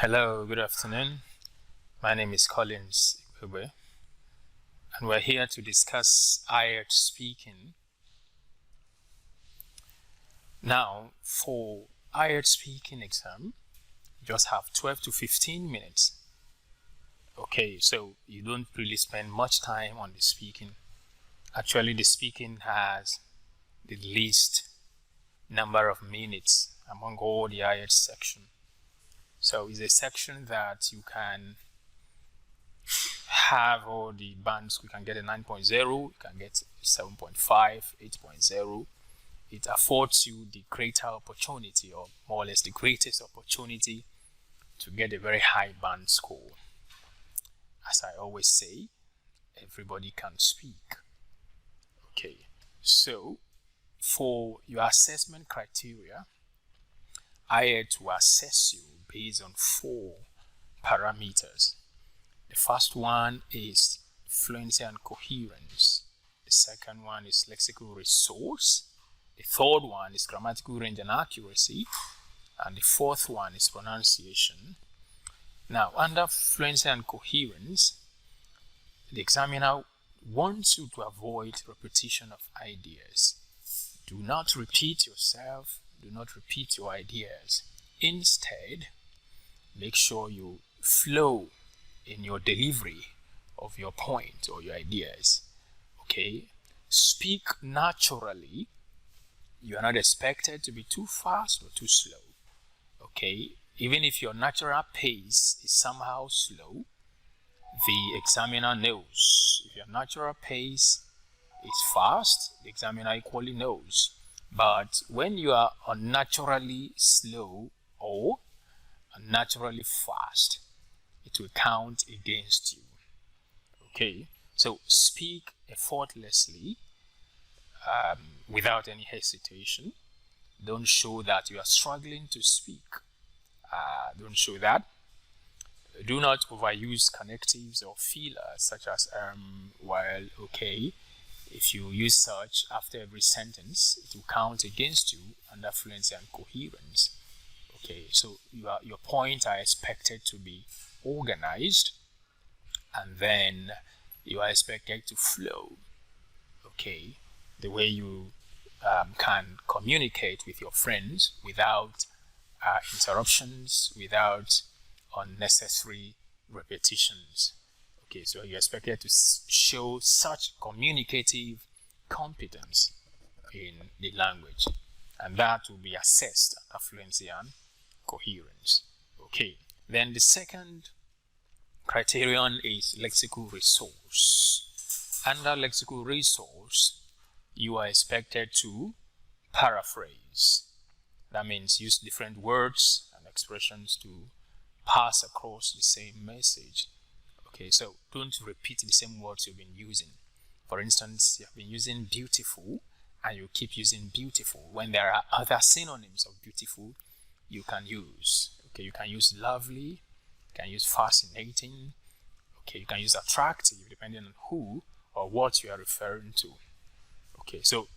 Hello, good afternoon. My name is Collins Igwegbe, and we're here to discuss IELTS speaking. Now, for IELTS speaking exam, you just have 12 to 15 minutes. Okay, so you don't really spend much time on the speaking. Actually, the speaking has the least number of minutes among all the IELTS section. So it's a section that you can have all the bands. You can get a 9.0, you can get 7.5, 8.0. It affords you the greater opportunity, or more or less the greatest opportunity, to get a very high band score. As I always say, everybody can speak. Okay, so for your assessment criteria, IELTS will assess you based on 4 parameters. The first one is fluency and coherence. The second one is lexical resource. The third one is grammatical range and accuracy. And the fourth one is pronunciation. Now, under fluency and coherence, the examiner wants you to avoid repetition of ideas. Do not repeat yourself. Do not repeat your ideas. Instead, make sure you flow in your delivery of your point or your ideas. Okay, speak naturally. You are not expected to be too fast or too slow. Okay, even if your natural pace is somehow slow, the examiner knows. If your natural pace is fast, the examiner equally knows. But when you are unnaturally slow or unnaturally fast, it will count against you. Okay, so speak effortlessly, without any hesitation. Don't show that you are struggling to speak. Don't show that. Do not overuse connectives or fillers such as while, okay. If you use such after every sentence, it will count against you under fluency and coherence. Okay, so your points are expected to be organized, and then you are expected to flow. Okay, the way you can communicate with your friends without interruptions, without unnecessary repetitions. Okay, so you're expected to show such communicative competence in the language, and that will be assessed under fluency and coherence. Okay, then the second criterion is lexical resource. Under lexical resource, you are expected to paraphrase. That means use different words and expressions to pass across the same message. Okay, so don't repeat the same words you've been using. For instance, you have been using beautiful and you keep using beautiful when there are other synonyms of beautiful you can use. Okay, you can use lovely, you can use fascinating, okay, you can use attractive depending on who or what you are referring to. Okay, so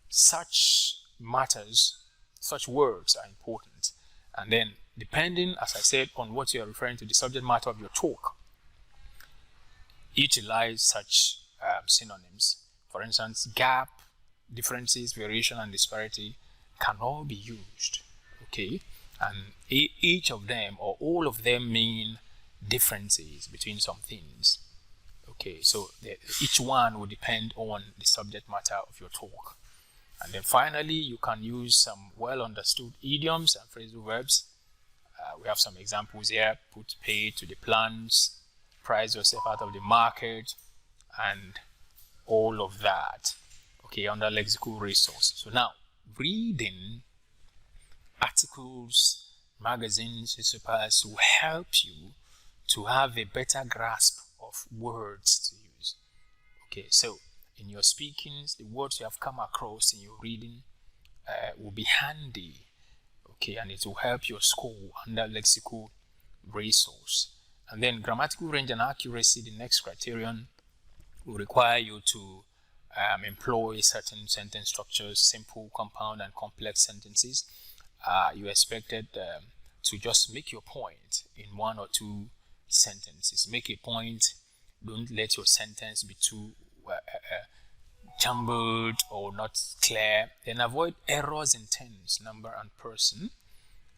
such matters, such words are important. And then depending, as I said, on what you are referring to, the subject matter of your talk, utilize such synonyms. For instance, gap, differences, variation, and disparity can all be used. Okay, and each of them or all of them mean differences between some things. Okay, so each one will depend on the subject matter of your talk. And then finally, you can use some well understood idioms and phrasal verbs. We have some examples here: put pay to the plans, price yourself out of the market, and all of that. Okay, under lexical resource. So now, reading articles, magazines, newspapers will help you to have a better grasp of words to use. Okay, so in your speakings, the words you have come across in your reading will be handy. Okay, and it will help your score under lexical resource. And then grammatical range and accuracy, the next criterion, will require you to employ certain sentence structures, simple, compound, and complex sentences. You're expected to just make your point in 1 or 2 sentences. Make a point. Don't let your sentence be too jumbled or not clear. Then avoid errors in tense, number, and person.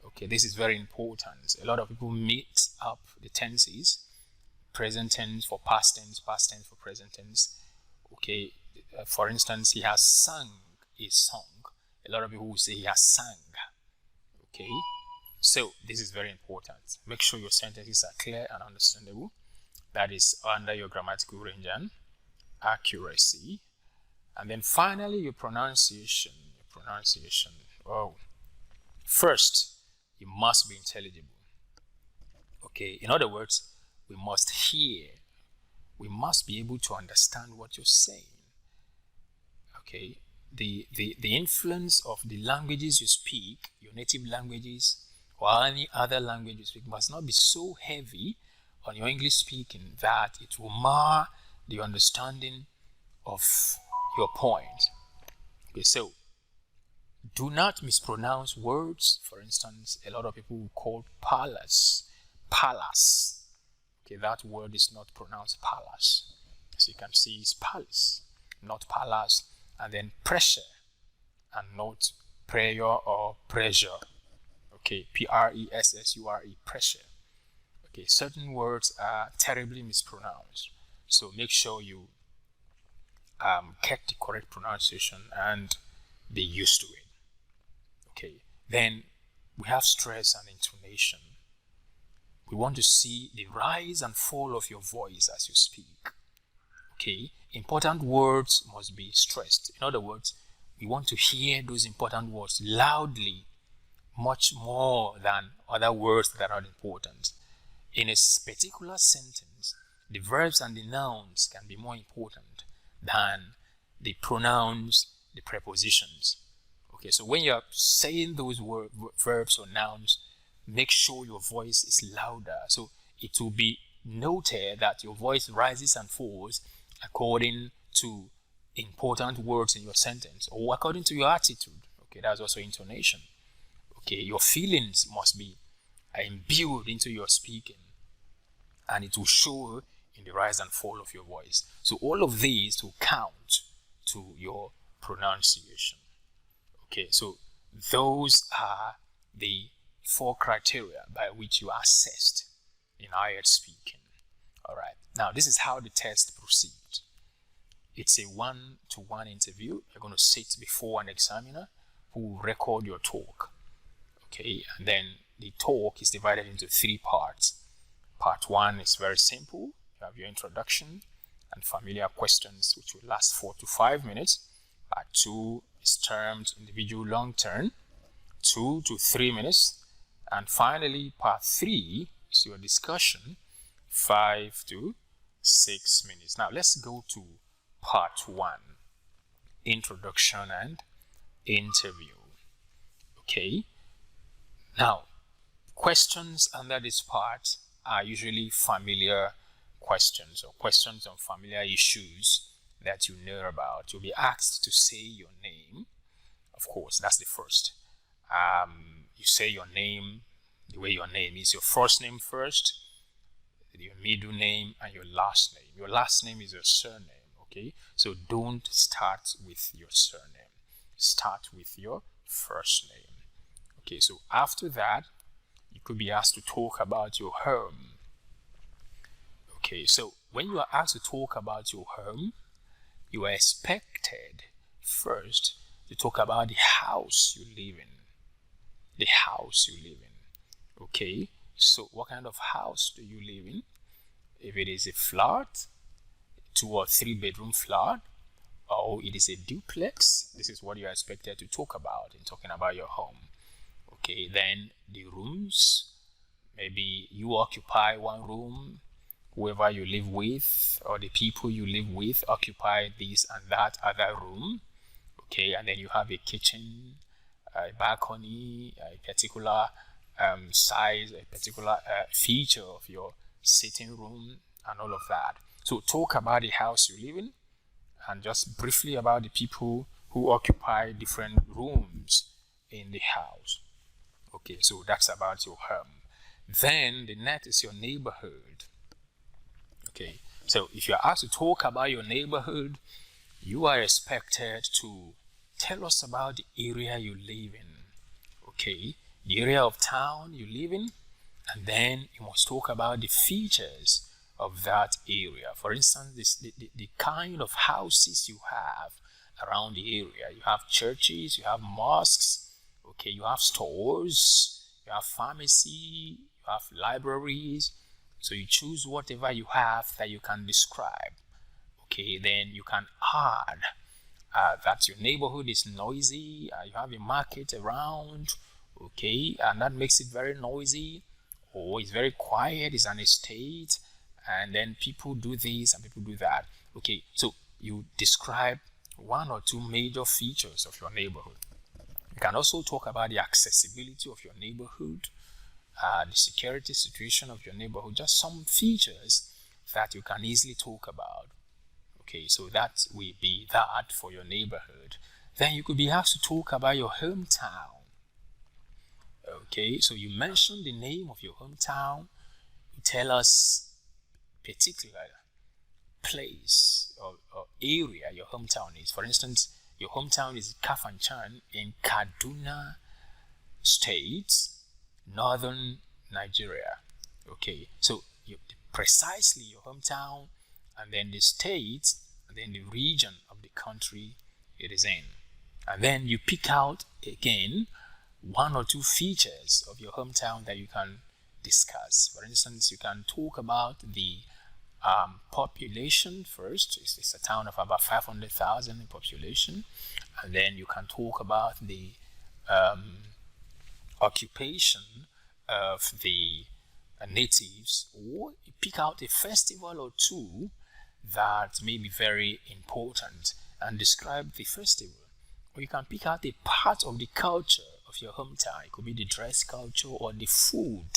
Okay, this is very important. A lot of people mix up the tenses. Present tense for past tense for present tense. Okay, for instance, he has sung a song. A lot of people will say he has sang. Okay, so this is very important. Make sure your sentences are clear and understandable. That is under your grammatical range and accuracy. And then finally, your pronunciation. Oh, first, you must be intelligible. Okay, in other words, we must hear. We must be able to understand what you're saying. Okay, the influence of the languages you speak, your native languages, or any other language you speak, must not be so heavy on your English speaking that it will mar the understanding of your point. Okay, so do not mispronounce words. For instance, a lot of people will call palace. Okay, that word is not pronounced palace. As you can see, it's palace, not palace. And then pressure, and not prayer or pressure. Okay, P-R-E-S-S-U-R-E, pressure. Okay, certain words are terribly mispronounced. So make sure you get the correct pronunciation and be used to it. Okay, then we have stress and intonation. We want to see the rise and fall of your voice as you speak. Okay, important words must be stressed. In other words, we want to hear those important words loudly, much more than other words that are important. In a particular sentence, the verbs and the nouns can be more important than the pronouns, the prepositions. Okay, so when you're saying those verbs or nouns, make sure your voice is louder. So it will be noted that your voice rises and falls according to important words in your sentence or according to your attitude. Okay, that's also intonation. Okay, your feelings must be imbued into your speaking, and it will show in the rise and fall of your voice. So all of these will count to your pronunciation. Okay, so those are the 4 criteria by which you are assessed in IELTS speaking. All right, now this is how the test proceeds. It's a 1-to-1 interview. You're going to sit before an examiner who will record your talk. Okay, and then the talk is divided into 3 parts. Part 1 is very simple. You have your introduction and familiar questions, which will last 4 to 5 minutes. Part 2 is termed individual long term, 2 to 3 minutes. And finally, part 3 is your discussion, 5 to 6 minutes. Now, let's go to part 1, introduction and interview. Okay. Now, questions under this part are usually familiar questions or questions on familiar issues that you know about. You'll be asked to say your name. Of course, that's the first. You say your name the way your name is. Your first name first, your middle name, and your last name. Your last name is your surname, okay? So don't start with your surname. Start with your first name. Okay, so after that, you could be asked to talk about your home. Okay, so when you are asked to talk about your home, you are expected first to talk about the house you live in. The house you live in. Okay, so what kind of house do you live in? If it is a flat, 2 or 3 bedroom flat, or it is a duplex, this is what you are expected to talk about in talking about your home. Okay, then the rooms, maybe you occupy one room, whoever you live with or the people you live with occupy this and that other room. Okay, and then you have a kitchen, a balcony, a particular size, a particular feature of your sitting room, and all of that. So talk about the house you live in and just briefly about the people who occupy different rooms in the house. Okay, so that's about your home. Then the next is your neighborhood. Okay, so if you're asked to talk about your neighborhood, you are expected to tell us about the area you live in. Okay, the area of town you live in, and then you must talk about the features of that area. For instance, the kind of houses you have around the area. You have churches, you have mosques, okay, you have stores, you have pharmacy, you have libraries. So you choose whatever you have that you can describe. Okay, then you can add that your neighborhood is noisy, you have a market around, okay, and that makes it very noisy, or it's very quiet, it's an estate, and then people do this and people do that. Okay, so you describe one or two major features of your neighborhood. You can also talk about the accessibility of your neighborhood, the security situation of your neighborhood, just some features that you can easily talk about. Okay, so that will be that for your neighborhood. Then you could be asked to talk about your hometown. Okay, so you mention the name of your hometown. You tell us particular place or area your hometown is. For instance, your hometown is Kafanchan in Kaduna State, northern Nigeria. Okay, so precisely your hometown, and then the state, and then the region of the country it is in. And then you pick out again one or two features of your hometown that you can discuss. For instance, you can talk about the population first. It's a town of about 500,000 in population. And then you can talk about the occupation of the natives, or you pick out a festival or two that may be very important and describe the festival. Or you can pick out a part of the culture of your hometown. It could be the dress culture or the food,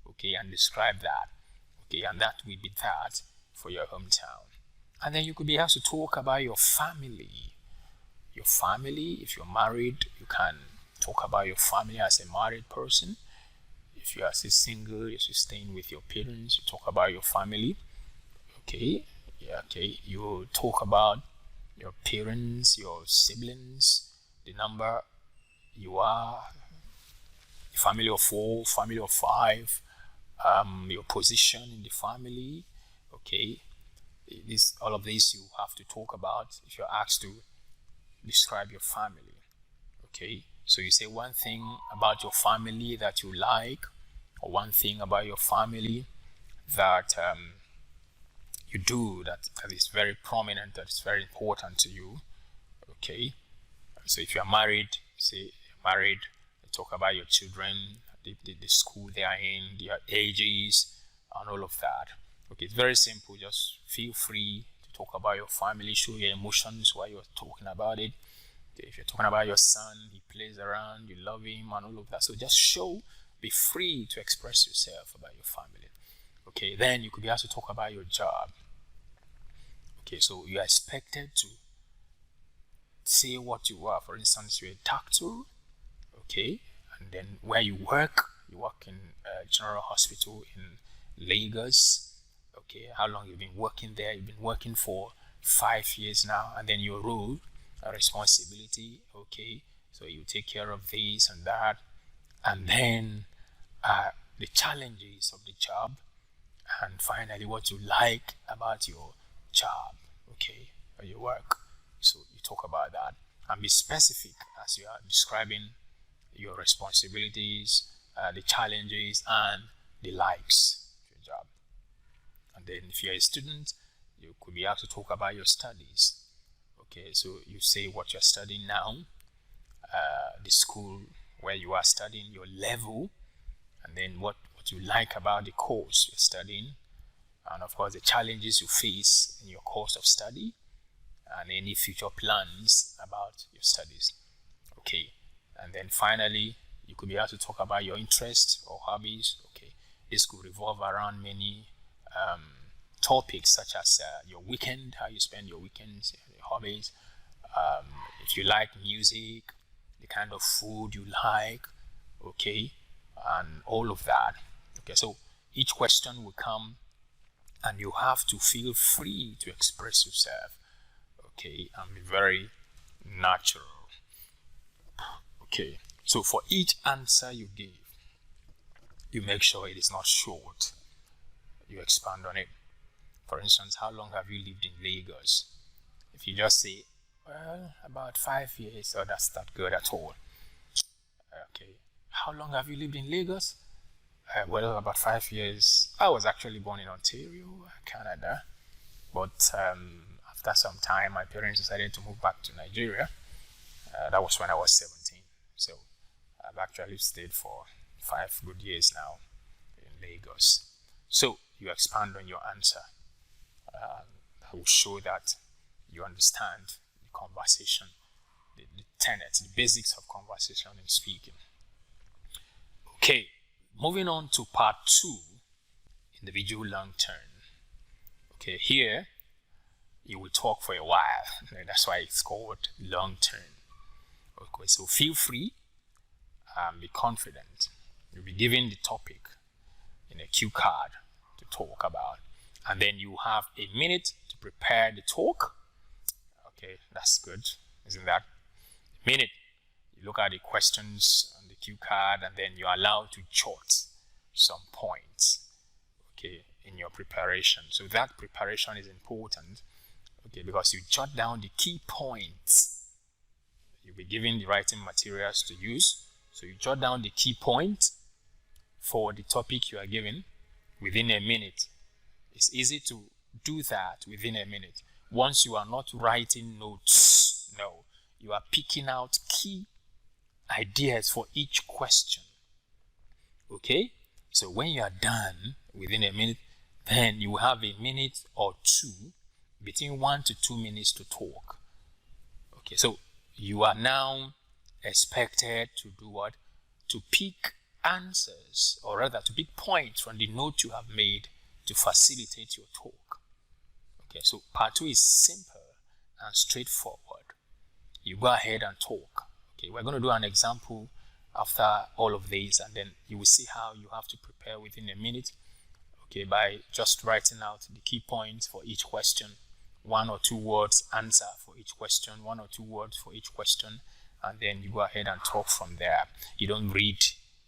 okay, and describe that. Okay, and that will be that for your hometown. And then you could be asked to talk about your family. Your family, if you're married, you can talk about your family as a married person. If you are still single, if you're staying with your parents, you talk about your family. Okay, yeah, okay. You talk about your parents, your siblings, the number you are, family of 4, family of 5, your position in the family. Okay, all of this you have to talk about if you're asked to describe your family. Okay, so you say one thing about your family that you like, or one thing about your family that you do that is very prominent, that is very important to you. Okay, so if you're married, say you're married, talk about your children, the school they are in, their ages, and all of that. Okay, it's very simple. Just feel free to talk about your family, show your emotions while you're talking about it. Okay, if you're talking about your son, he plays around, you love him, and all of that. So just be free to express yourself about your family. Okay, then you could be asked to talk about your job. Okay, so you are expected to say what you are. For instance, you're a doctor, okay, and then where you work in a general hospital in Lagos. Okay, how long you've been working there? You've been working for 5 years now, and then your role, responsibility. Okay, so you take care of this and that, and then the challenges of the job, and finally what you like about your job, okay, or your work. So you talk about that and be specific as you are describing your responsibilities, the challenges, and the likes of your job. And then if you're a student, you could be asked to talk about your studies. Okay, so you say what you're studying now, the school where you are studying, your level, and then what you like about the course you're studying, and of course the challenges you face in your course of study, and any future plans about your studies. Okay, and then finally you could be asked to talk about your interests or hobbies. Okay, this could revolve around many topics such as your weekend, how you spend your weekends, your hobbies, if you like music, the kind of food you like, okay, and all of that. Okay, so each question will come and you have to feel free to express yourself, okay, and be very natural. Okay, so for each answer you give, you make sure it is not short. You expand on it. For instance, how long have you lived in Lagos? If you just say, well, about 5 years, oh, that's not good at all. Okay, how long have you lived in Lagos? Well, about 5 years. I was actually born in Ontario, Canada, but after some time, my parents decided to move back to Nigeria. That was when I was 17. So I've actually stayed for 5 good years now in Lagos. So you expand on your answer. That will show that you understand the conversation, the tenets, the basics of conversation and speaking. Okay, moving on to part 2, individual long turn. Okay, here you will talk for a while. That's why it's called long turn. Okay, so feel free and be confident. You'll be given the topic in a cue card to talk about, and then you have a minute to prepare the talk. Okay, that's good, isn't that? A minute. You look at the questions on the cue card, and then you're allowed to jot some points, okay, in your preparation. So that preparation is important, okay, because you jot down the key points. You'll be given the writing materials to use, so you jot down the key point for the topic you are given within a minute. It's easy to do that within a minute. Once you are not writing notes, no, you are picking out key ideas for each question. Okay, so when you are done within a minute, then you have a minute or two, between 1 to 2 minutes to talk. Okay, so you are now expected to do what? To pick answers, or rather to pick points from the note you have made to facilitate your talk. Okay, so part 2 is simple and straightforward. You go ahead and talk. Okay, we're going to do an example after all of these, and then you will see how you have to prepare within a minute, okay, by just writing out the key points for each question, 1 or 2 words answer for each question, 1 or 2 words for each question, and then you go ahead and talk from there. You don't read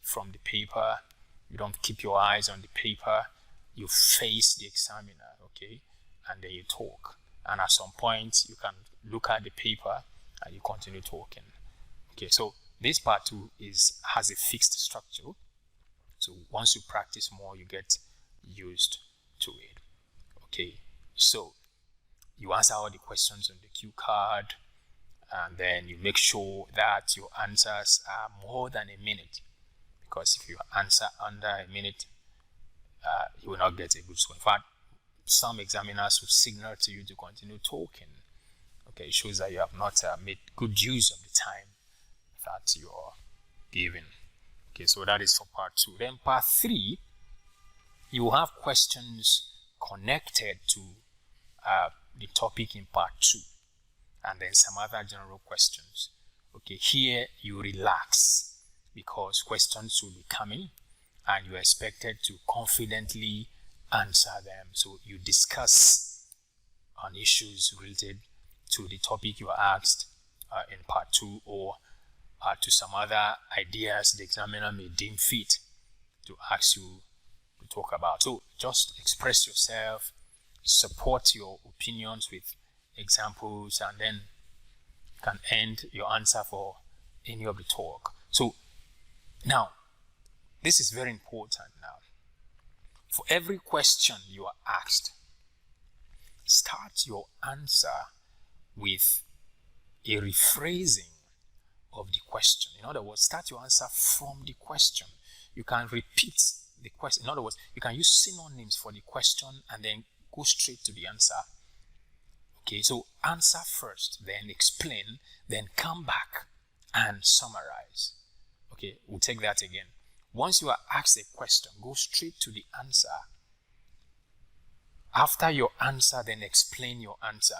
from the paper, you don't keep your eyes on the paper, you face the examiner, okay, and then you talk. And at some point, you can look at the paper and you continue talking. Okay, so this part 2 has a fixed structure. So once you practice more, you get used to it. Okay, so you answer all the questions on the cue card, and then you make sure that your answers are more than a minute, because if you answer under a minute, you will not get a good score. In fact, some examiners will signal to you to continue talking. Okay, it shows that you have not made good use of the time that you are given. Okay, so that is for part 2. Then part 3, you have questions connected to the topic in part 2, and then some other general questions. Okay, here you relax because questions will be coming and you're expected to confidently answer them. So you discuss on issues related to the topic you are asked in part 2, or to some other ideas the examiner may deem fit to ask you to talk about. So just express yourself, support your opinions with examples, and then you can end your answer for any of the talk. So now, this is very important now. For every question you are asked, start your answer with a rephrasing of the question. In other words, start your answer from the question. You can repeat the question. In other words, you can use synonyms for the question and then go straight to the answer. Okay, so answer first, then explain, then come back and summarize. Okay, we'll take that again. Once you are asked a question, go straight to the answer. After your answer, then explain your answer.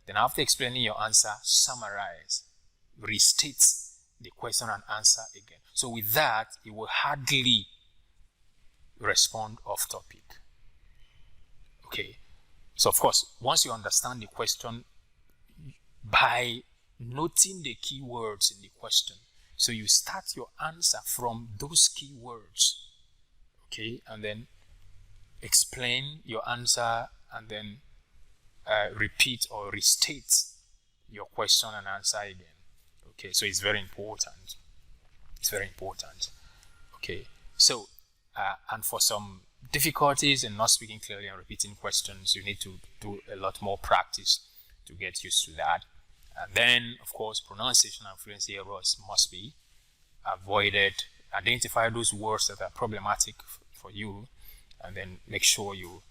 Then after explaining your answer, summarize, restate the question and answer again. So with that, you will hardly respond off topic. Okay. So of course, once you understand the question, by noting the keywords in the question, so you start your answer from those keywords, okay, and then explain your answer, and then repeat or restate your question and answer again. Okay, so it's very important. It's very important. Okay, so and for some difficulties in not speaking clearly and repeating questions, you need to do a lot more practice to get used to that. And then, of course, pronunciation and fluency errors must be avoided. Identify those words that are problematic for you, and then make sure you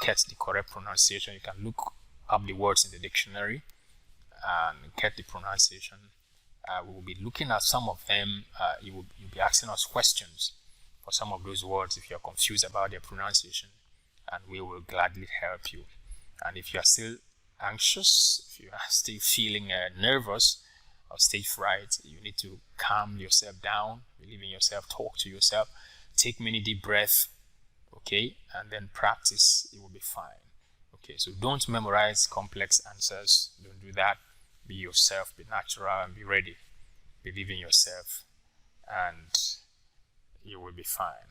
get the correct pronunciation. You can look up the words in the dictionary and get the pronunciation. We will be looking at some of them. You'll be asking us questions for some of those words if you're confused about their pronunciation, and we will gladly help you. And if you are still anxious, if you are still feeling nervous or stage fright, you need to calm yourself down, believe in yourself, talk to yourself, take many deep breaths, okay, and then practice. You will be fine. Okay, so don't memorize complex answers. Don't do that. Be yourself, be natural, and be ready. Believe in yourself, and you will be fine.